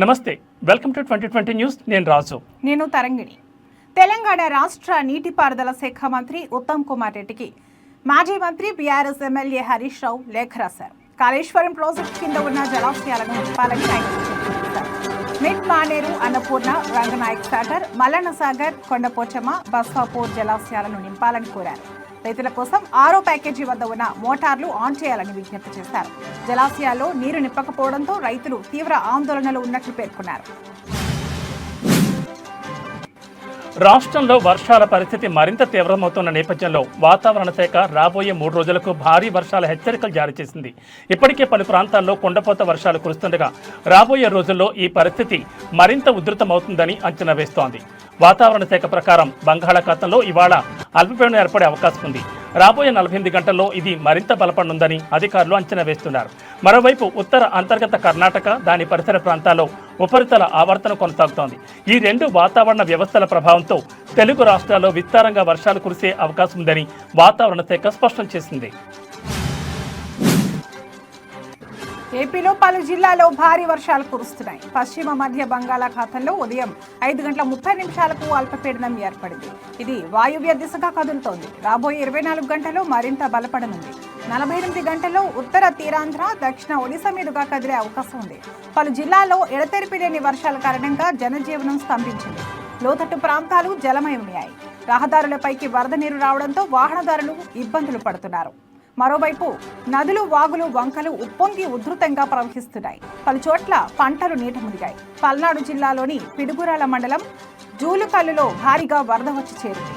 నమస్తే, welcome to 2020 news. నేను రాజు. నేను తరంగిణి. తెలంగాణ రాష్ట్ర నీటిపారుదల శాఖ మంత్రి ఉత్తమ్ కుమార్ రెడ్డికి మాజీ మంత్రి బీఆర్ఎస్ ఎమ్మెల్యే హరీష్ రావు లేఖ రాశారు. కాళేశ్వరం ప్రాజెక్టు కింద ఉన్న జలాశయాలను నింపాలని ఆయన సూచించారు. మిడ్ మానేరు, అన్నపూర్ణ, రంగనాయక్ సాగర్, మల్లన్న సాగర్, కొండపోచమ్మ, బస్వాపూర్ జలాశయాలను నింపాలని కోరారు. రైతుల కోసం 6వ ప్యాకేజీ వద్ద ఉన్న మోటార్లు ఆన్ చేయాలని విజ్ఞప్తి చేశారు. జలాశయాల్లో నీరు నింపకపోవడంతో రైతులు తీవ్ర ఆందోళనలో ఉన్నట్లు పేర్కొన్నారు. రాష్ట్రంలో వర్షాల పరిస్థితి మరింత తీవ్రమవుతున్న నేపథ్యంలో వాతావరణ శాఖ రాబోయే 3 రోజులకు భారీ వర్షాల హెచ్చరికలు జారీ చేసింది. ఇప్పటికే పలు ప్రాంతాల్లో కుండపోత వర్షాలు కురుస్తుండగా రాబోయే రోజుల్లో ఈ పరిస్థితి మరింత ఉధృతమవుతుందని అంచనా వేస్తోంది. వాతావరణ శాఖ ప్రకారం బంగాళాఖాతంలో ఇవాళ అల్పపీడనం ఏర్పడే అవకాశం ఉంది. రాబోయే 48 గంటల్లో ఇది మరింత బలపడనుందని అధికారులు అంచనా వేస్తున్నారు. మరోవైపు ఉత్తర అంతర్గత కర్ణాటక, దాని పరిసర ప్రాంతాల్లో ఉపరితల ఆవర్తనం కొనసాగుతోంది. ఈ 2 వాతావరణ వ్యవస్థల ప్రభావంతో తెలుగు రాష్ట్రాల్లో విస్తారంగా వర్షాలు కురిసే అవకాశం ఉందని వాతావరణ శాఖ స్పష్టం చేసింది. ఏపీలో పలు జిల్లాల్లో భారీ వర్షాలు కురుస్తున్నాయి. పశ్చిమ మధ్య బంగాళాఖాతంలో ఉదయం 5:30 అల్పపీడనం ఏర్పడింది. ఇది వాయువ్య దిశగా కదులుతోంది. రాబోయే 24 గంటల్లో మరింత బలపడనుంది. 48 గంటల్లో ఉత్తర తీరాంధ్ర, దక్షిణ ఒడిశా మీదుగా కదిలే అవకాశం ఉంది. పలు జిల్లాల్లో ఎడతెరిపి లేని వర్షాల కారణంగా జనజీవనం స్తంభించింది. లోతట్టు ప్రాంతాలు జలమయమయ్యాయి. రహదారులపైకి వరద నీరు రావడంతో వాహనదారులు ఇబ్బందులు పడుతున్నారు. మరోవైపు నదులు, వాగులు, వంకలు ఉప్పొంగి ఉధృతంగా ప్రవహిస్తున్నాయి. పలు చోట్ల పంటలు నీట మునిగాయి. పల్నాడు జిల్లాలోని పిడుగురాల మండలం జూలుకల్లులో భారీగా వరద వచ్చి చేరింది.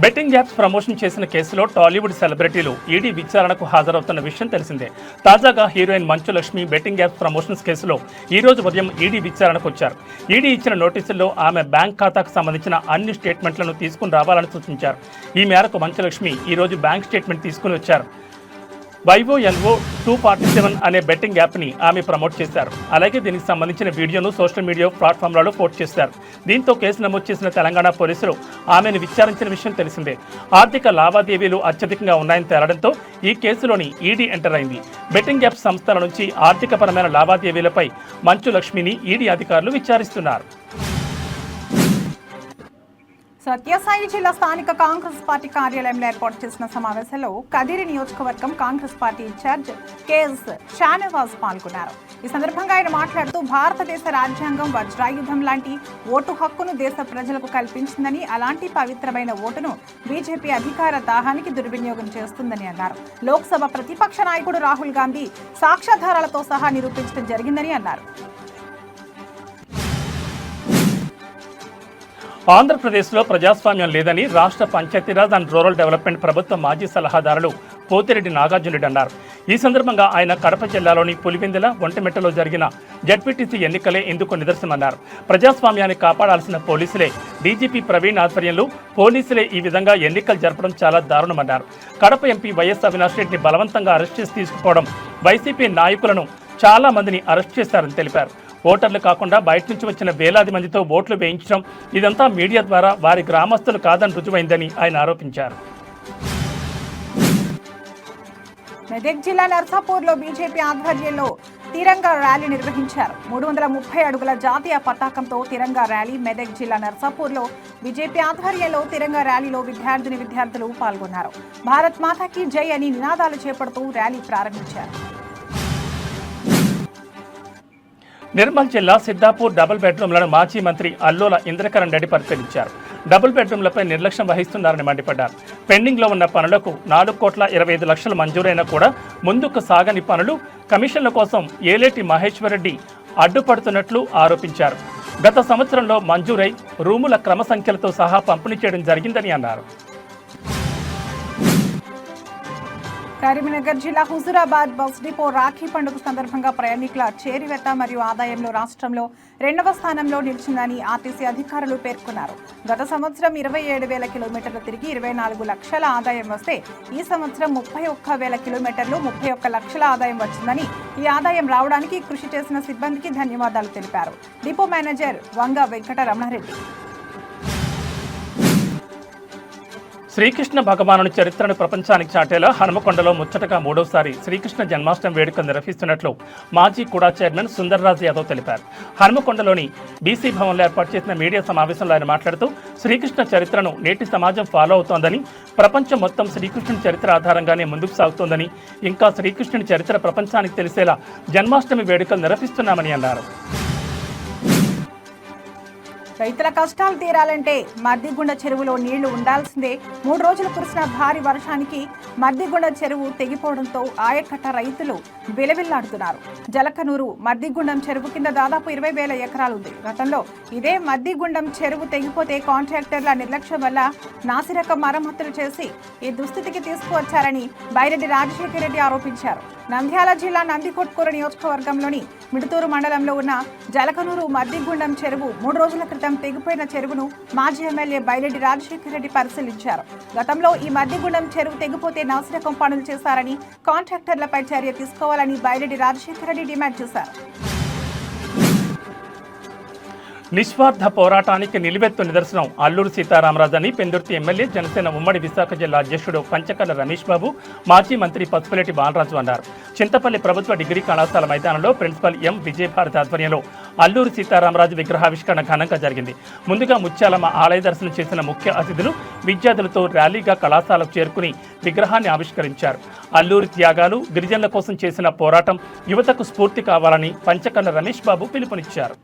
బెట్టింగ్ యాప్స్ ప్రమోషన్ చేసిన కేసులో టాలీవుడ్ సెలబ్రిటీలు ఈడీ విచారణకు హాజరవుతున్న విషయం తెలిసిందే. తాజాగా heroine Manchu Lakshmi betting apps promotions కేసులో ఈ రోజు ఉదయం ఈడీ విచారణకు వచ్చారు. ఈడీ ఇచ్చిన నోటీసుల్లో ఆమె బ్యాంక్ ఖాతాకు సంబంధించిన అన్ని స్టేట్మెంట్లను తీసుకుని రావాలని సూచించారు. ఈ మేరకు మంచు లక్ష్మి ఈ రోజు బ్యాంక్ స్టేట్మెంట్ తీసుకుని వచ్చారు. YOLO 247 అనే బెట్టింగ్ యాప్ని ఆమె ప్రమోట్ చేశారు. అలాగే దీనికి సంబంధించిన వీడియోను సోషల్ మీడియా ప్లాట్ఫామ్లలో పోస్ట్ చేశారు. దీంతో కేసు నమోదు చేసిన తెలంగాణ పోలీసులు ఆమెను విచారించిన విషయం తెలిసిందే. ఆర్థిక లావాదేవీలు అత్యధికంగా ఉన్నాయని తేలడంతో ఈ కేసులోని ఈడీ ఎంటర్ అయింది. బెట్టింగ్ యాప్ సంస్థల నుంచి ఆర్థికపరమైన లావాదేవీలపై మంచు లక్ష్మిని ఈడీ అధికారులు విచారిస్తున్నారు. సత్యసాయి జిల్లా స్థానిక కాంగ్రెస్ పార్టీ కార్యాలయంలో ఏర్పాటు చేసిన సమావేశంలో కదిరి నియోజకవర్గం Congress party incharge KS Shanawaz పాల్గొన్నారు. ఈ సందర్భంగా ఆయన మాట్లాడుతూ భారతదేశ రాజ్యాంగం వజ్రాయుధం లాంటి ఓటు హక్కును దేశ ప్రజలకు కల్పించిందని, అలాంటి పవిత్రమైన ఓటును బీజేపీ అధికార దాహానికి దుర్వినియోగం చేస్తుందని అన్నారు. లోక్సభ ప్రతిపక్ష నాయకుడు రాహుల్ గాంధీ సాక్ష్యాధారాలతో సహా నిరూపించడం జరిగిందని అన్నారు. ఆంధ్రప్రదేశ్లో ప్రజాస్వామ్యం లేదని రాష్ట్ర పంచాయతీరాజ్ అండ్ రూరల్ డెవలప్మెంట్ ప్రభుత్వ మాజీ సలహాదారులు పోతిరెడ్డి నాగార్జునరెడ్డి అన్నారు. ఈ సందర్భంగా ఆయన కడప జిల్లాలోని పులివెందుల, ఒంటిమిట్టలో జరిగిన జడ్పీటీసీ ఎన్నికలే ఇందుకు నిదర్శనమన్నారు. ప్రజాస్వామ్యాన్ని కాపాడాల్సిన పోలీసులే, డీజీపీ ప్రవీణ్ ఆధ్వర్యంలో పోలీసులే ఈ విధంగా ఎన్నికలు జరపడం చాలా దారుణమన్నారు. కడప ఎంపీ వైఎస్ అవినాష్ రెడ్డిని బలవంతంగా అరెస్ట్ చేసి తీసుకుపోవడం, వైసీపీ నాయకులను చాలా మందిని అరెస్ట్ చేశారని తెలిపారు. ఓటర్లు కాకుండా బయట నుంచి వచ్చిన వేలాది మందితో ఓట్లు వేయించడం, ఇదంతా మీడియా ద్వారా వారి గ్రామస్తులు కాదని రుజువైందని ఆయన ఆరోపించారు. మెదక్ జిల్లా నర్సాపూర్లో బీజేపీ ఆధ్వర్యంలో తిరంగా ర్యాలీ నిర్వహించారు. 330 అడుగుల జాతీయ పతాకంతో తిరంగా ర్యాలీ. మెదక్ జిల్లా నర్సాపూర్లో బీజేపీ ఆధ్వర్యంలో తిరంగా ర్యాలీలో విద్యార్థులు పాల్గొన్నారు. భారత్ మాతాకి జై అని నినాదాలు చేపడుతూ ర్యాలీ ప్రారంభించారు. నిర్మల్ జిల్లా సిద్దాపూర్ డబుల్ బెడ్రూమ్లను మాజీ మంత్రి అల్లోల ఇంద్రకరణ్ రెడ్డి పరిశీలించారు. డబుల్ బెడ్రూమ్లపై నిర్లక్ష్యం వహిస్తున్నారని మండిపడ్డారు. పెండింగ్లో ఉన్న పనులకు 4,25,00,000 మంజూరైనా కూడా ముందుకు సాగని పనులు, కమిషన్ల కోసం ఏలేటి మహేశ్వరరెడ్డి అడ్డుపడుతున్నట్లు ఆరోపించారు. గత సంవత్సరంలో మంజూరై రూముల క్రమ సంఖ్యలతో సహా పంపిణీ చేయడం జరిగిందని అన్నారు. కరీంనగర్ జిల్లా హుజూరాబాద్ బస్ డిపో రాఖీ పండుగ సందర్భంగా ప్రయాణికుల చేరివేత మరియు ఆదాయంలో రాష్ట్రంలో 2వ స్థానంలో నిలిచిందని ఆర్టీసీ అధికారులు పేర్కొన్నారు. గత సంవత్సరం 27,000 కిలోమీటర్లు తిరిగి 24 లక్షల ఆదాయం వస్తే ఈ సంవత్సరం 31,000 కిలోమీటర్లు 31 లక్షల ఆదాయం వచ్చిందని, ఈ ఆదాయం రావడానికి కృషి చేసిన సిబ్బందికి ధన్యవాదాలు తెలిపారు డిపో మేనేజర్ వంగ వెంకట రమణారెడ్డి. శ్రీకృష్ణ భగవానుని చరిత్రను ప్రపంచానికి చాటేలా హనుమకొండలో ముచ్చటగా మూడోసారి శ్రీకృష్ణ జన్మాష్టమి వేడుకలు నిర్వహిస్తున్నట్లు మాజీ కుడా చైర్మన్ సుందర్రాజ్ యాదవ్ తెలిపారు. హనుమకొండలోని బీసీ భవన్లో ఏర్పాటు చేసిన మీడియా సమావేశంలో ఆయన మాట్లాడుతూ శ్రీకృష్ణ చరిత్రను నేటి సమాజం ఫాలో అవుతోందని, ప్రపంచం మొత్తం శ్రీకృష్ణుని చరిత్ర ఆధారంగానే ముందుకు సాగుతోందని, ఇంకా శ్రీకృష్ణుని చరిత్ర ప్రపంచానికి తెలిసేలా జన్మాష్టమి వేడుకలు నిర్వహిస్తున్నామని అన్నారు. రైతుల కష్టాలు తీరాలంటే మద్దిగుండ చెరువులో నీళ్లు ఉండాల్సిందే. 3 రోజులు కురిసిన భారీ వర్షానికి మద్దిగుండ చెరువు తెగిపోవడంతో ఆయకట్ట రైతులు విలవిల్లాడుతున్నారు. జలకనూరు మద్దిగుండం చెరువు కింద దాదాపు 20,000 ఎకరాలు ఉంది. గతంలో ఇదే మద్దిగుండం చెరువు తెగిపోతే కాంట్రాక్టర్ల నిర్లక్ష్యం వల్ల నాసిరకం మరమ్మతులు చేసి ఈ దుస్థితికి తీసుకువచ్చారని బైరెడ్డి రాజశేఖర రెడ్డి ఆరోపించారు. నంద్యాల జిల్లా నందికొట్కూరు నియోజకవర్గంలోని మిడుతూరు మండలంలో ఉన్న జలకనూరు మద్దిగుండం చెరువు 3 రోజుల క్రితం తెగిపోయిన చెరువును మాజీ ఎమ్మెల్యే బైరెడ్డి రాజశేఖర రెడ్డి పరిశీలించారు. గతంలో ఈ మద్దిగుండం చెరువు తెగిపోతే నాసిరకం పనులు చేశారని, కాంట్రాక్టర్లపై చర్య తీసుకోవాలని బైరెడ్డి రాజశేఖర రెడ్డి డిమాండ్ చేశారు. నిస్వార్థ పోరాటానికి నిలువెత్తు నిదర్శనం అల్లూరు సీతారామరాజు అని పెందుర్తి ఎమ్మెల్యే జనసేన ఉమ్మడి విశాఖ జిల్లా అధ్యక్షుడు పంచకర్ల రమేష్ బాబు, మాజీ మంత్రి పసుపులేటి బాలరాజు అన్నారు. చింతపల్లి ప్రభుత్వ డిగ్రీ కళాశాల మైదానంలో ప్రిన్సిపల్ ఎం విజయభారతి ఆధ్వర్యంలో అల్లూరు సీతారామరాజు విగ్రహావిష్కరణ ఘనంగా జరిగింది. ముందుగా ముత్యాలమ్మ ఆలయ దర్శనం చేసిన ముఖ్య అతిథులు విద్యార్థులతో ర్యాలీగా కళాశాలకు చేరుకుని విగ్రహాన్ని ఆవిష్కరించారు. అల్లూరి త్యాగాలు, గిరిజనుల కోసం చేసిన పోరాటం యువతకు స్ఫూర్తి కావాలని పంచకర్ల రమేష్ బాబు పిలుపునిచ్చారు.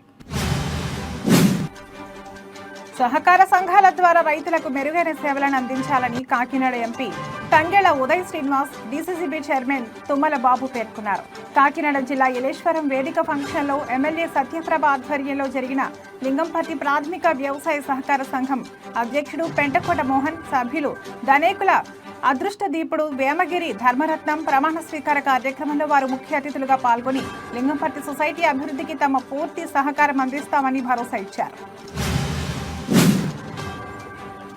సహకార సంఘాల ద్వారా రైతులకు మెరుగైన సేవలను అందించాలని Kakinada MP Thangella Uday Srinivas, DCCB chairman Tummala Babu పేర్కొన్నారు. కాకినాడ జిల్లా యలేశ్వరం వేదిక ఫంక్షన్లో ఎమ్మెల్యే సత్యప్రభ ఆధ్వర్యంలో జరిగిన లింగంపర్తి ప్రాథమిక వ్యవసాయ సహకార సంఘం అధ్యక్షుడు పెంటకోట మోహన్, సభ్యులు ధనేకుల అదృష్టదీపుడు వేమగిరి ధర్మరత్నం ప్రమాణ స్వీకార కార్యక్రమంలో వారు ముఖ్య అతిథులుగా పాల్గొని లింగంపర్తి సొసైటీ అభివృద్ధికి తమ పూర్తి సహకారం అందిస్తామని భరోసా ఇచ్చారు.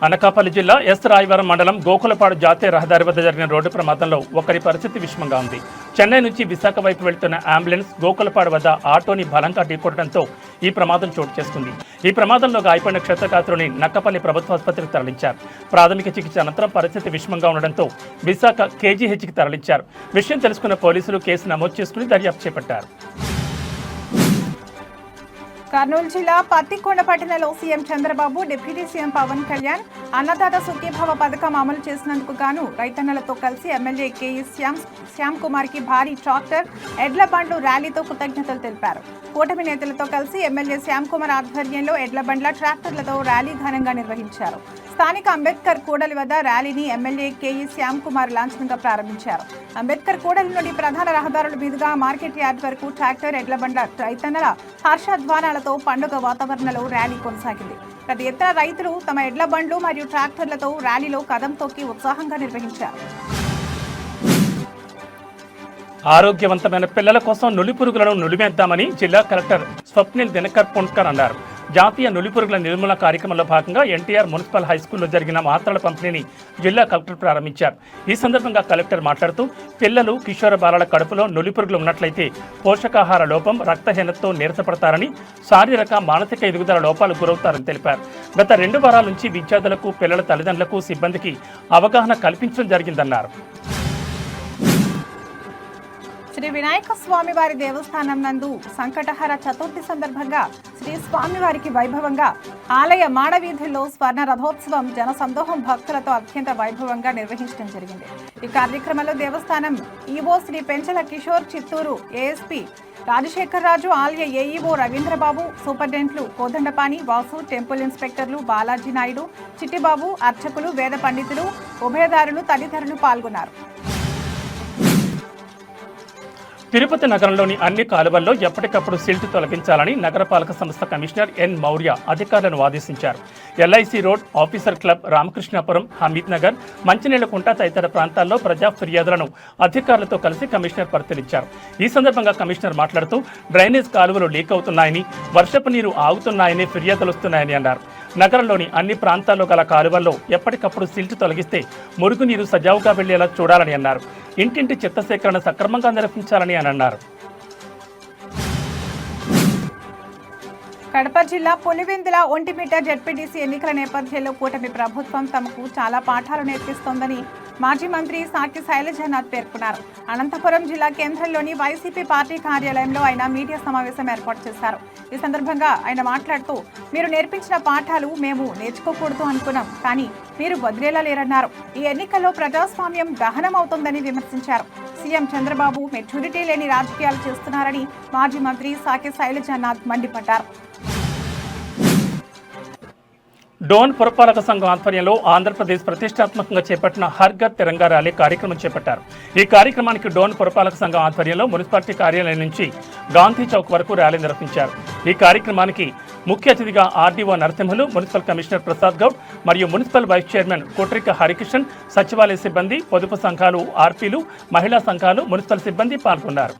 అనకాపల్లి జిల్లా ఎస్ రాయవరం మండలం గోకులపాడు జాతీయ రహదారి వద్ద జరిగిన రోడ్డు ప్రమాదంలో ఒకరి పరిస్థితి విషమంగా ఉంది. చెన్నై నుంచి విశాఖ వైపు వెళ్తున్న అంబులెన్స్ గోకులపాడు వద్ద ఆటోని బలంగా ఢీకొట్టడంతో ఈ ప్రమాదం చోటు చేసుకుంది. ఈ ప్రమాదంలో గాయపడిన క్షతగాత్రుని నక్కపల్లి ప్రభుత్వ ఆసుపత్రికి తరలించారు. ప్రాథమిక చికిత్స అనంతరం పరిస్థితి విషమంగా ఉండడంతో విశాఖ కేజీహెచ్కి తరలించారు. విషయం తెలుసుకున్న పోలీసులు కేసు నమోదు చేసుకుని దర్యాప్తు చేపట్టారు. కర్నూలు జిల్లా పత్తికొండ పట్టణంలో CM Chandrababu, deputy CM Pawan Kalyan Annadata Sukhibhava పథకం అమలు చేసినందుకు గాను రైతన్నలతో కలిసి ఎమ్మెల్యే కేఈ శ్యామ్ కుమార్ కి భారీ ట్రాక్టర్, ఎడ్ల బండ్లు ర్యాలీతో కృతజ్ఞతలు తెలిపారు. కూటమి నేతలతో కలిసి ఎమ్మెల్యే శ్యామ్ కుమార్ ఆధ్వర్యంలో ఎడ్ల బండ్ల, ట్రాక్టర్లతో ర్యాలీ ఘనంగా నిర్వహించారు. స్థానిక అంబేద్కర్ కూడలి వద్ద ర్యాలీని ఎమ్మెల్యే కేఈ శ్యామ్ కుమార్ లాంఛనంగా ప్రారంభించారు. అంబేద్కర్ కూడలి నుండి ప్రధాన రహదారుల మీదుగా మార్కెట్ యార్డ్ వరకు ట్రాక్టర్, ఎడ్ల బండ్ల, రైతన్నల హర్షధ్వానాలతో పండుగ వాతావరణంలో ర్యాలీ కొనసాగింది. పెద్ద ఎత్తున రైతులు తమ ఎడ్ల బండ్లు మరియు ట్రాక్టర్లతో ర్యాలీలో కదం తొక్కి ఉత్సాహంగా నిర్వహించారు. ఆరోగ్యవంతమైన పిల్లల కోసం నులిపురుగులను నులిమేద్దామని జిల్లా కలెక్టర్ స్వప్నిల్ దినకర్ పుండ్కర్ అన్నారు. జాతీయ నులిపురుగుల నిర్మూలన కార్యక్రమంలో భాగంగా ఎన్టీఆర్ మున్సిపల్ హైస్కూల్లో జరిగిన మాత్రల పంపిణీని జిల్లా కలెక్టర్ ప్రారంభించారు. ఈ సందర్భంగా కలెక్టర్ మాట్లాడుతూ పిల్లలు, కిషోర బాలల కడుపులో నులిపురుగులు ఉన్నట్లయితే పోషకాహార లోపం, రక్తహీనతతో నీరసపడతారని, శారీరక, మానసిక ఎదుగుదల లోపాలకు గురవుతారని తెలిపారు. గత 2 వారాల నుంచి విద్యార్థులకు, పిల్లల తల్లిదండ్రులకు, సిబ్బందికి అవగాహన కల్పించడం జరిగిందన్నారు. శ్రీ వినాయక స్వామివారి దేవస్థానం నందు సంకటహర చతుర్థి సందర్భంగా శ్రీ స్వామివారికి వైభవంగా ఆలయ మాడవీధుల్లో స్వర్ణ రథోత్సవం జనసందోహం భక్తులతో అత్యంత వైభవంగా నిర్వహించడం జరిగింది. ఈ కార్యక్రమంలో దేవస్థానం ఈవో శ్రీ పెంచల కిషోర్, చిత్తూరు ఏఎస్పీ రాజశేఖర్ రాజు, ఆలయ ఏఈఓ రవీంద్రబాబు, సూపరింటెండెంట్లు కోదండపాణి, వాసు, టెంపుల్ ఇన్స్పెక్టర్లు బాలాజీ నాయుడు, చిట్టిబాబు, అర్చకులు, వేద పండితులు, ఉభయదారులు తదితరులు పాల్గొన్నారు. తిరుపతి నగరంలోని అన్ని కాలువల్లో ఎప్పటికప్పుడు సిల్ట్ తొలగించాలని నగరపాలక సంస్థ కమిషనర్ ఎన్ మౌర్య అధికారులను ఆదేశించారు. LIC road, officer club, Ramakrishnapuram, Hameed Nagar, Manchineellakunta తదితర ప్రాంతాల్లో ప్రజా ఫిర్యాదులను అధికారులతో కలిసి కమిషనర్ పరిశీలించారు. ఈ సందర్భంగా కమిషనర్ మాట్లాడుతూ డ్రైనేజ్ కాలువలు లీక్ అవుతున్నాయని, వర్షపు నీరు ఆగుతున్నాయని ఫిర్యాదులు వస్తున్నాయని అన్నారు. నగరంలోని అన్ని ప్రాంతాల్లో గల కాలువల్లో ఎప్పటికప్పుడు సిల్ట్ తొలగిస్తే మురుగునీరు సజావుగా వెళ్లేలా చూడాలని అన్నారు. ఇంటింటి చెత్త సేకరణ సక్రమంగా నిర్వహించాలని అని అన్నారు. కడప జిల్లా పులివెందుల ఒంటిమిట్ట జెడ్పీటీసీ ఎన్నికల నేపథ్యంలో కూటమి ప్రభుత్వం తమకు చాలా పాఠాలు నేర్పిస్తోందని మాజీ మంత్రి సాకి శైలజనాథ్ పేర్కొన్నారు. అనంతపురం జిల్లా కేంద్రంలోని వైసీపీ పార్టీ కార్యాలయంలో ఆయన మీడియా సమావేశం ఏర్పాటు చేశారు. ఈ సందర్భంగా ఆయన మాట్లాడుతూ, మీరు నేర్పించిన పాఠాలు మేము నేర్చుకోకూడదు అనుకున్నాం, కానీ మీరు వదిలేలా లేరన్నారు. ఈ ఎన్నికల్లో ప్రజాస్వామ్యం దహనం అవుతోందని విమర్శించారు. సీఎం చంద్రబాబు మెచ్యూరిటీ లేని రాజకీయాలు చేస్తున్నారని మాజీ మంత్రి సాకి శైలజనాథ్ మండిపడ్డారు. డోన్ పురపాలక సంఘం ఆధ్వర్యంలో ఆంధ్రప్రదేశ్ ప్రతిష్టాత్మకంగా చేపట్టిన హర్ ఘర్ తిరంగా ర్యాలీ కార్యక్రమం చేపట్టారు. ఈ కార్యక్రమానికి డోన్ పురపాలక సంఘం ఆధ్వర్యంలో మున్సిపాలిటీ కార్యాలయం నుంచి గాంధీ చౌక్ వరకు ర్యాలీ నిర్వహించారు. ఈ కార్యక్రమానికి ముఖ్య అతిథిగా RDO Narasimhulu, municipal commissioner Prasad Goud మరియు మున్సిపల్ వైస్ చైర్మన్ కోట్రిక హరికిషన్, సచివాలయ సిబ్బంది, పొదుపు సంఘాలు, ఆర్పీలు, మహిళా సంఘాలు, మున్సిపల్ సిబ్బంది పాల్గొన్నారు.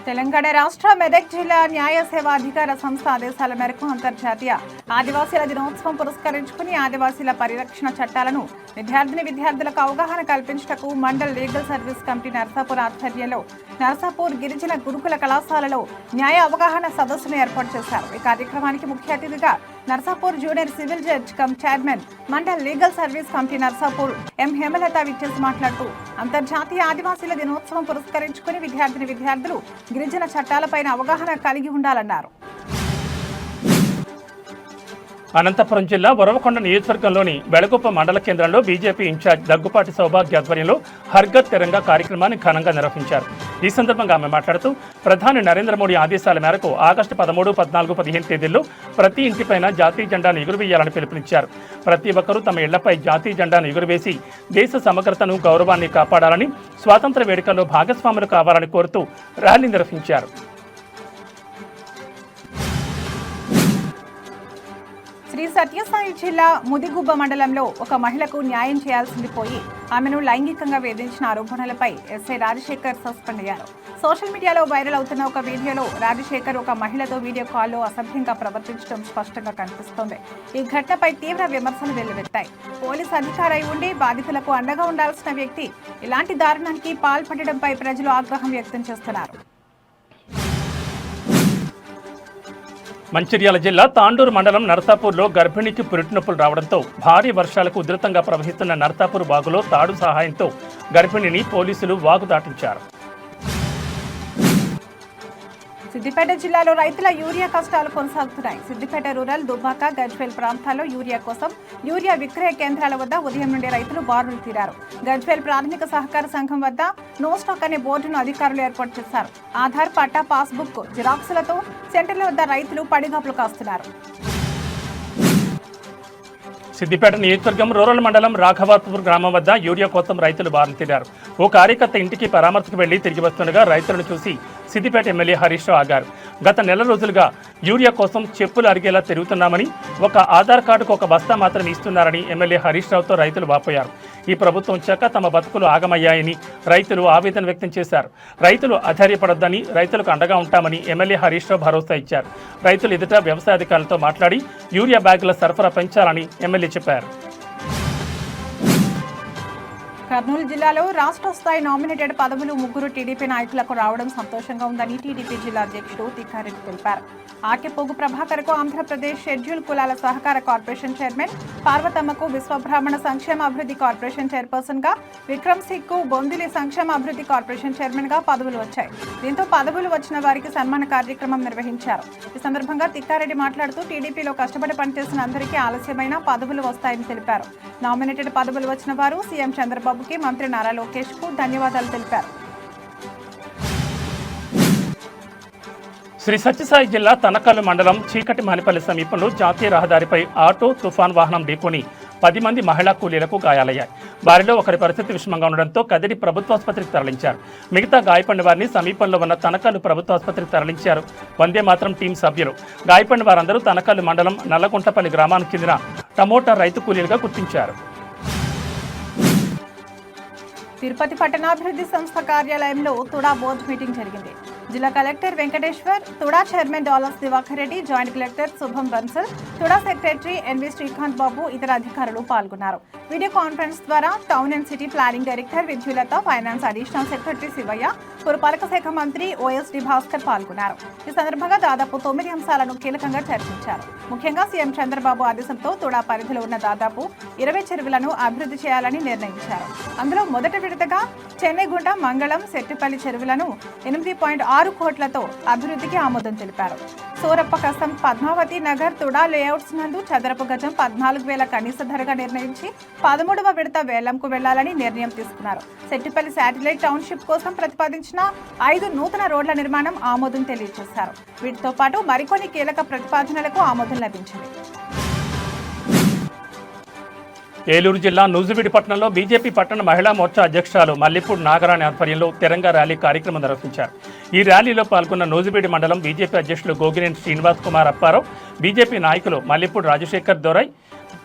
తెలంగాణ రాష్ట్ర మెదక్ జిల్లా న్యాయ సేవా అధికార సంస్థ ఆదేశాల మేరకు అంతర్జాతీయ ఆదివాసీల దినోత్సవం పురస్కరించుకుని ఆదివాసీల పరిరక్షణ చట్టాలను విద్యార్థులకు అవగాహన కల్పించటకు mandal legal service committee Narsapur ఆధ్వర్యంలో నర్సాపూర్ గిరిజన గురుకుల కళాశాలలో న్యాయ అవగాహన సదస్సును ఏర్పాటు చేశారు. ఈ కార్యక్రమానికి ముఖ్య అతిథిగా Narsapur junior civil judge cum chairman mandal legal service committee Narsapur M Hemalatha విచ్చేసి మాట్లాడుతూ, అంతర్జాతీయ ఆదివాసీల దినోత్సవం పురస్కరించుకుని విద్యార్థులు గిరిజన చట్టాలపైన అవగాహన కలిగి ఉండాలన్నారు. అనంతపురం జిల్లా వరవకొండ నియోజకవర్గంలోని వెలగొప్ప మండల కేంద్రంలో బీజేపీ ఇన్ఛార్జ్ దగ్గుపాటి సౌభాగ్య ఆధ్వర్యంలో హర్ ఘర్ తిరంగా కార్యక్రమాన్ని ఘనంగా నిర్వహించారు. ఈ సందర్భంగా ఆమె మాట్లాడుతూ, ప్రధాని నరేంద్ర మోడీ ఆదేశాల మేరకు ఆగస్టు 13, 14, 15 తేదీల్లో ప్రతి ఇంటిపైన జాతీయ జెండాను ఎగురవేయాలని పిలుపునిచ్చారు. ప్రతి ఒక్కరూ తమ ఇళ్లపై జాతీయ జెండాను ఎగురవేసి దేశ సమగ్రతను, గౌరవాన్ని కాపాడాలని, స్వాతంత్ర వేడుకల్లో భాగస్వాములు కావాలని కోరుతూ ర్యాలీ నిర్వహించారు. శ్రీ సత్యసాయి జిల్లా ముదిగుబ్బ మండలంలో ఒక మహిళకు న్యాయం చేయాల్సింది పోయి ఆమెను లైంగికంగా వేధించిన ఆరోపణలపై ఎస్ఐ రాజశేఖర్ సస్పెండ్ అయ్యారు. సోషల్ మీడియాలో వైరల్ అవుతున్న ఒక వీడియోలో రాజశేఖర్ ఒక మహిళతో వీడియో కాల్లో అసభ్యంగా ప్రవర్తించడం స్పష్టంగా కనిపిస్తోంది. ఈ ఘటనపై తీవ్ర విమర్శలు వెల్లువెత్తాయి. పోలీసు అధికారి ఉండి బాధితులకు అండగా ఉండాల్సిన వ్యక్తి ఇలాంటి దారుణానికి పాల్పడడంపై ప్రజలు ఆగ్రహం వ్యక్తం చేస్తున్నారు. మంచిర్యాల జిల్లా తాండూరు మండలం నర్సాపూర్లో గర్భిణికి పురిటినొప్పులు రావడంతో భారీ వర్షాలకు ఉధృతంగా ప్రవహిస్తున్న నర్సాపూర్ వాగులో తాడు సహాయంతో గర్భిణిని పోలీసులు వాగు దాటించారు. సిద్దిపేట జిల్లాలో రైతుల యూరియా కష్టాలు కొనసాగుతున్నాయి. సిద్దిపేట రూరల్, దుబ్బాక, గజ్వేల్ ప్రాంతాల్లో యూరియా కోసం యూరియా విక్రయ కేంద్రాల వద్ద ఉదయం నుండి రైతులు బారులు తీరారు. గజ్వేల్ ప్రాథమిక సహకార సంఘం వద్ద నో స్టాక్ అనే బోర్డును అధికారులు ఏర్పాటు చేశారు. ఆధార్, పట్టా, పాస్బుక్ జిరాక్సులతో సెంటర్ల వద్ద రైతులు పడిగాపులు కాస్తున్నారు. సిద్దిపేట నియోజకవర్గం రూరల్ మండలం రాఘవాపూర్ గ్రామం వద్ద యూరియా కోసం రైతులు బారులు తీరారు. ఓ కార్యకర్త ఇంటికి పరామర్శకు వెళ్లి తిరిగి వస్తుండగా రైతులను చూసి సిద్దిపేట ఎమ్మెల్యే హరీష్ రావు ఆగారు. గత నెల రోజులుగా యూరియా కోసం చెప్పులు అరిగేలా తిరుగుతున్నామని, ఒక ఆధార్ కార్డుకు ఒక బస్తా మాత్రం ఇస్తున్నారని ఎమ్మెల్యే హరీష్ రావుతో రైతులు వాపోయారు. ఈ ప్రభుత్వం వచ్చాక తమ బతుకులు ఆగమయ్యాయని రైతులు ఆవేదన వ్యక్తం చేశారు. రైతులు అధైర్యపడొద్దని, రైతులకు అండగా ఉంటామని ఎమ్మెల్యే హరీష్ రావు భరోసా ఇచ్చారు. రైతులు ఎదుట వ్యవసాయ అధికారులతో మాట్లాడి యూరియా బ్యాగుల సరఫరా పెంచాలని ఎమ్మెల్యే చెప్పారు. కర్నూలు జిల్లాలో రాష్ట్ర స్థాయి నామినేటెడ్ పదవులు 3 టీడీపీ నాయకులకు రావడం సంతోషంగా ఉందని టీడీపీ జిల్లా అధ్యక్షుడు తిక్కారెడ్డి తెలిపారు. ఆకెపోగు ప్రభాకర్కు ఆంధ్రప్రదేశ్ షెడ్యూల్ కులాల సహకార కార్పొరేషన్ చైర్మన్, పార్వతమ్మకు విశ్వబ్రాహ్మణ సంక్షేమ అభివృద్ధి కార్పొరేషన్ చైర్పర్సన్గా, విక్రమ్ సింగ్కు బొందిలి సంక్షేమ అభివృద్ధి కార్పొరేషన్ చైర్మన్గా పదవులు వచ్చాయి. దీంతో పదవులు వచ్చిన వారికి సన్మాన కార్యక్రమం నిర్వహించారు. ఈ సందర్భంగా తిక్కారెడ్డి మాట్లాడుతూ, టీడీపీలో కష్టపడి పనిచేసిన అందరికీ ఆలస్యమైన పదవులు వస్తాయని తెలిపారు. నామినేటెడ్ పదవులు వచ్చిన వారు సీఎం చంద్రబాబుకి, మంత్రి నారా లోకేష్కు ధన్యవాదాలు తెలిపారు. శ్రీ సత్యసాయి జిల్లా తనకల్లు మండలం చీకటి మానిపల్లి సమీపంలో జాతీయ రహదారిపై ఆటో, తుఫాన్ వాహనం ఢీకొని 10 మంది మహిళా కూలీలకు గాయాలయ్యాయి. వారిలో ఒకరి పరిస్థితి విషమంగా ఉండడంతో కదిరి ప్రభుత్వాసుపత్రికి తరలించారు. మిగతా గాయపడిన వారిని సమీపంలో ఉన్న తనకల్లు ప్రభుత్వాసుపత్రికి తరలించారు వందే మాత్రం టీం సభ్యులు. గాయపడిన వారందరూ తనకల్లు మండలం నల్లగుంటపల్లి గ్రామానికి చెందిన టమోటా రైతు కూలీలుగా గుర్తించారు. తిరుపతి పట్టణాభివృద్ధి సంస్థ కార్యాలయంలో తుడా బోర్డు మీటింగ్ జరిగింది. జిల్లా collector Venkateshwar, TUDA chairman Dollars Diwakar Reddy, joint collector Shubham Bansal, TUDA secretary NV Srikanth Babu ఇతర అధికారులు పాల్గొన్నారు. వీడియో కాన్ఫరెన్స్ ద్వారా town and city planning director Vidyulatha, finance additional secretary Sivaiah, పురపాలక శాఖ మంత్రి ఓఎస్డి భాస్కర్ పాల్గొన్నారు. ఈ సందర్భంగా దాదాపు 9 అంశాలను కీలకంగా చర్చించారు. ముఖ్యంగా సీఎం చంద్రబాబు ఆదేశంతో తుడా పరిధిలో ఉన్న దాదాపు 20 చెరువులను అభివృద్ధి చేయాలని నిర్ణయించారు. అందులో మొదటి విడతగా చెన్నైగుంట, మంగళం, సెట్టిపల్లి చెరువులను 8.6 కోట్లతో అభివృద్ధికి ఆమోదం తెలిపారు. సూరప్ప కసం, పద్మావతి నగర్, తుడా లేఅవుట్స్ నందు చదరపు గజం 14,000 కనీస ధరగా నిర్ణయించి 13వ విడత వేలంకు వెళ్లాలని నిర్ణయం తీసుకున్నారు. సెట్టిపల్లి శాటిలైట్ టౌన్షిప్ కోసం ప్రతిపాదించిన 5 నూతన రోడ్ల నిర్మాణం ఆమోదం తెలియజేశారు. వీటితో పాటు మరికొన్ని కీలక ప్రతిపాదనలకు ఆమోదం లభించింది. ఏలూరు జిల్లా నూజివీడు పట్టణంలో బీజేపీ పట్టణ మహిళా మోర్చా అధ్యక్షురాలు మల్లిపూడి నాగరాణి ఆధ్వర్యంలో తిరంగా ర్యాలీ కార్యక్రమం నిర్వహించారు. ఈ ర్యాలీలో పాల్గొన్న నూజివీడు మండలం బీజేపీ అధ్యక్షులు గోగినేని శ్రీనివాస్ కుమార్ అప్పారావు, బీజేపీ నాయకులు మల్లిపూడి రాజశేఖర్ దొరై,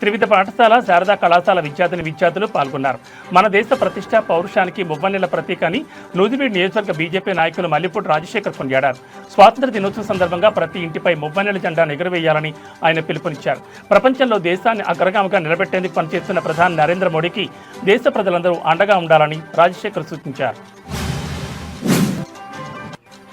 త్రివిధ పాఠశాల, శారదా కళాశాల విద్యార్థులు పాల్గొన్నారు. మన దేశ ప్రతిష్ట, పౌరుషానికి మువ్వన్నెల ప్రతీక అని నూజివీడు నియోజకవర్గ బీజేపీ నాయకులు మల్లిపూడి రాజశేఖర్ కొనియాడారు. స్వాతంత్ర దినోత్సవం సందర్భంగా ప్రతి ఇంటిపై మువ్వన్నెల జెండాను ఎగురవేయాలని ఆయన పిలుపునిచ్చారు. ప్రపంచంలో దేశాన్ని అగ్రగామిగా నిలబెట్టేందుకు పనిచేస్తున్న ప్రధాని నరేంద్ర మోడీకి దేశ ప్రజలందరూ అండగా ఉండాలని రాజశేఖర్ సూచించారు.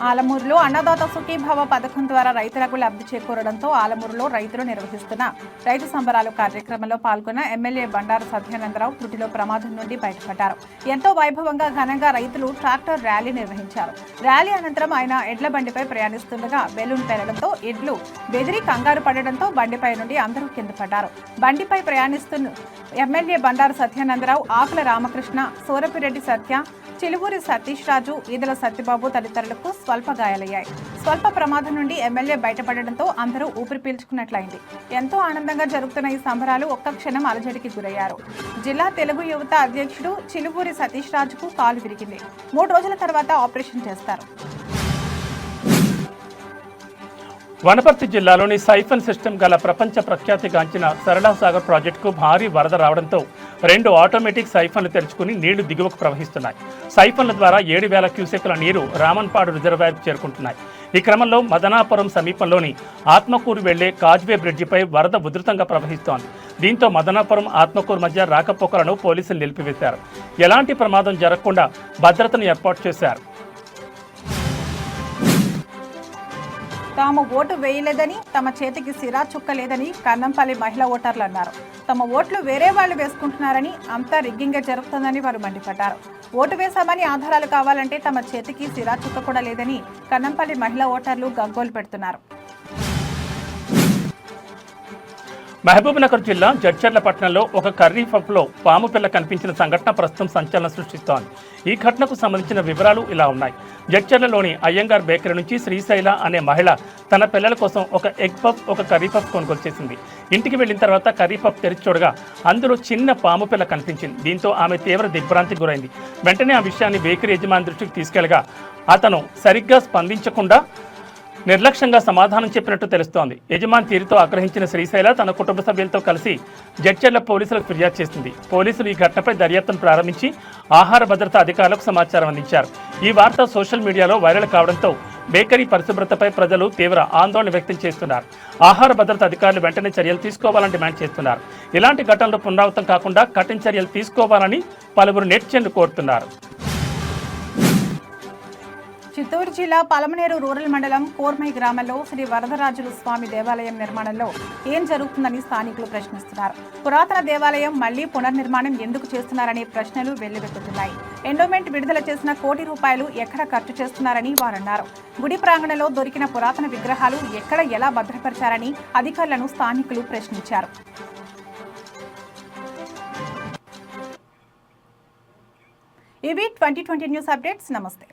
ఆలమూరులో అన్నదాత సుఖీభావ పథకం ద్వారా రైతులకు లబ్ధి చేకూరడంతో ఆలమూరులో రైతులు నిర్వహిస్తున్న రైతు సంబరాలు కార్యక్రమంలో పాల్గొన్న ఎమ్మెల్యే బండారు సత్యానందరావు త్రుటిలో ప్రమాదం నుండి బయటపడ్డారు. ఎంతో వైభవంగా ఘనంగా రైతులు ట్రాక్టర్ ర్యాలీ నిర్వహించారు. ర్యాలీ అనంతరం ఆయన ఎడ్ల బండిపై ప్రయాణిస్తుండగా బెలూన్ పేలడంతో ఎడ్లు బెదిరి కంగారు పడడంతో బండిపై నుండి అందరూ కింద పడ్డారు. బండిపై ప్రయాణిస్తున్న ఎమ్మెల్యే బండారు సత్యానందరావు, ఆకుల రామకృష్ణ, సూరపిరెడ్డి సత్య, చిలువూరి సతీష్ రాజు, ఈదల సత్యబాబు తదితరులకు స్వల్ప గాయాలయ్యాయి. స్వల్ప ప్రమాదం నుండి ఎమ్మెల్యే బయటపడడంతో అందరూ ఊపిరి పీల్చుకున్నట్లయింది. ఎంతో ఆనందంగా జరుగుతున్న ఈ సంబరాలు ఒక్క క్షణం అలజడికి గురయ్యారు. జిల్లా తెలుగు యువత అధ్యక్షుడు చిలువూరి సతీష్ రాజుకు కాలు విరిగింది. 3 రోజుల తర్వాత ఆపరేషన్ చేస్తారు. వనపర్తి జిల్లాలోని సైఫన్ సిస్టమ్ గల ప్రపంచ ప్రఖ్యాతిగాంచిన సరళా సాగర్ ప్రాజెక్టుకు భారీ వరద రావడంతో 2 ఆటోమేటిక్ సైఫన్లు తెరుచుకుని నీళ్లు దిగువకు ప్రవహిస్తున్నాయి. సైఫన్ల ద్వారా 7,000 క్యూసెక్కుల నీరు రామన్పాడు రిజర్వాయర్కు చేరుకుంటున్నాయి. ఈ క్రమంలో మదనాపురం సమీపంలోని ఆత్మకూరు వెళ్లే కాజ్వే బ్రిడ్జిపై వరద ఉధృతంగా ప్రవహిస్తోంది. దీంతో మదనాపురం, ఆత్మకూరు మధ్య రాకపోకలను పోలీసులు నిలిపివేశారు. ఎలాంటి ప్రమాదం జరగకుండా భద్రతను ఏర్పాటు చేశారు. తాము ఓటు వేయలేదని, తమ చేతికి సిరా చుక్కలేదని కన్నంపల్లి మహిళా ఓటర్లు అన్నారు. తమ ఓట్లు వేరే వాళ్ళు వేసుకుంటున్నారని, అంతా రిగ్గింగే జరుగుతుందని వారు మండిపడ్డారు. ఓటు వేశామని ఆధారాలు కావాలంటే తమ చేతికి సిరా చుక్క కూడా లేదని కన్నంపల్లి మహిళా ఓటర్లు గగ్గోలు పెడుతున్నారు. మహబూబ్నగర్ జిల్లా జడ్చర్ల పట్టణంలో ఒక కర్రీ పబ్లో పాము పిల్ల కనిపించిన సంఘటన ప్రస్తుతం సంచలనం సృష్టిస్తోంది. ఈ ఘటనకు సంబంధించిన వివరాలు ఇలా ఉన్నాయి. జడ్చర్లలోని అయ్యంగార్ బేకరీ నుంచి శ్రీశైల అనే మహిళ తన పిల్లల కోసం ఒక ఎగ్ పఫ్, ఒక కర్రీ పఫ్ కొనుగోలు చేసింది. ఇంటికి వెళ్లిన తర్వాత కర్రీ పఫ్ తెరిచి చూడగా అందులో చిన్న పాము పిల్ల కనిపించింది. దీంతో ఆమె తీవ్ర దిగ్భ్రాంతికి గురైంది. వెంటనే ఆ విషయాన్ని బేకరీ యజమాని దృష్టికి తీసుకెళ్లగా అతను సరిగ్గా స్పందించకుండా నిర్లక్ష్యంగా సమాధానం చెప్పినట్టు తెలుస్తోంది. యజమాని తీరుతో ఆగ్రహించిన శ్రీశైల తన కుటుంబ సభ్యులతో కలిసి జడ్చర్ల పోలీసులకు ఫిర్యాదు చేసింది. పోలీసులు ఈ ఘటనపై దర్యాప్తును ప్రారంభించి ఆహార భద్రతా అధికారులకు సమాచారం అందించారు. ఈ వార్త సోషల్ మీడియాలో వైరల్ కావడంతో బేకరీ పరిశుభ్రతపై ప్రజలు తీవ్ర ఆందోళన వ్యక్తం చేస్తున్నారు. ఆహార భద్రతా అధికారులు వెంటనే చర్యలు తీసుకోవాలని డిమాండ్ చేస్తున్నారు. ఇలాంటి ఘటనలు పునరావృతం కాకుండా కఠిన చర్యలు తీసుకోవాలని పలువురు నెటిజన్లు కోరుతున్నారు. చిత్తూరు జిల్లా పలమనేరు రూరల్ మండలం కోర్మై గ్రామంలో శ్రీ వరదరాజుల స్వామి దేవాలయం నిర్మాణంలో ఏం జరుగుతుందని స్థానికులు ప్రశ్నిస్తున్నారు. పురాతన దేవాలయం మళ్లీ పునర్నిర్మాణం ఎందుకు చేస్తున్నారనే ప్రశ్నలు వెల్లువెత్తుతున్నాయి. ఎండోమెంట్ విడుదల చేసిన ₹1 కోటి ఎక్కడ ఖర్చు చేస్తున్నారని వారన్నారు. గుడి ప్రాంగణంలో దొరికిన పురాతన విగ్రహాలు ఎక్కడ ఎలా భద్రపరిచారని అధికారులను స్థానికులు ప్రశ్నించారు. ఇవి 2020 న్యూస్ అప్డేట్స్. నమస్తే.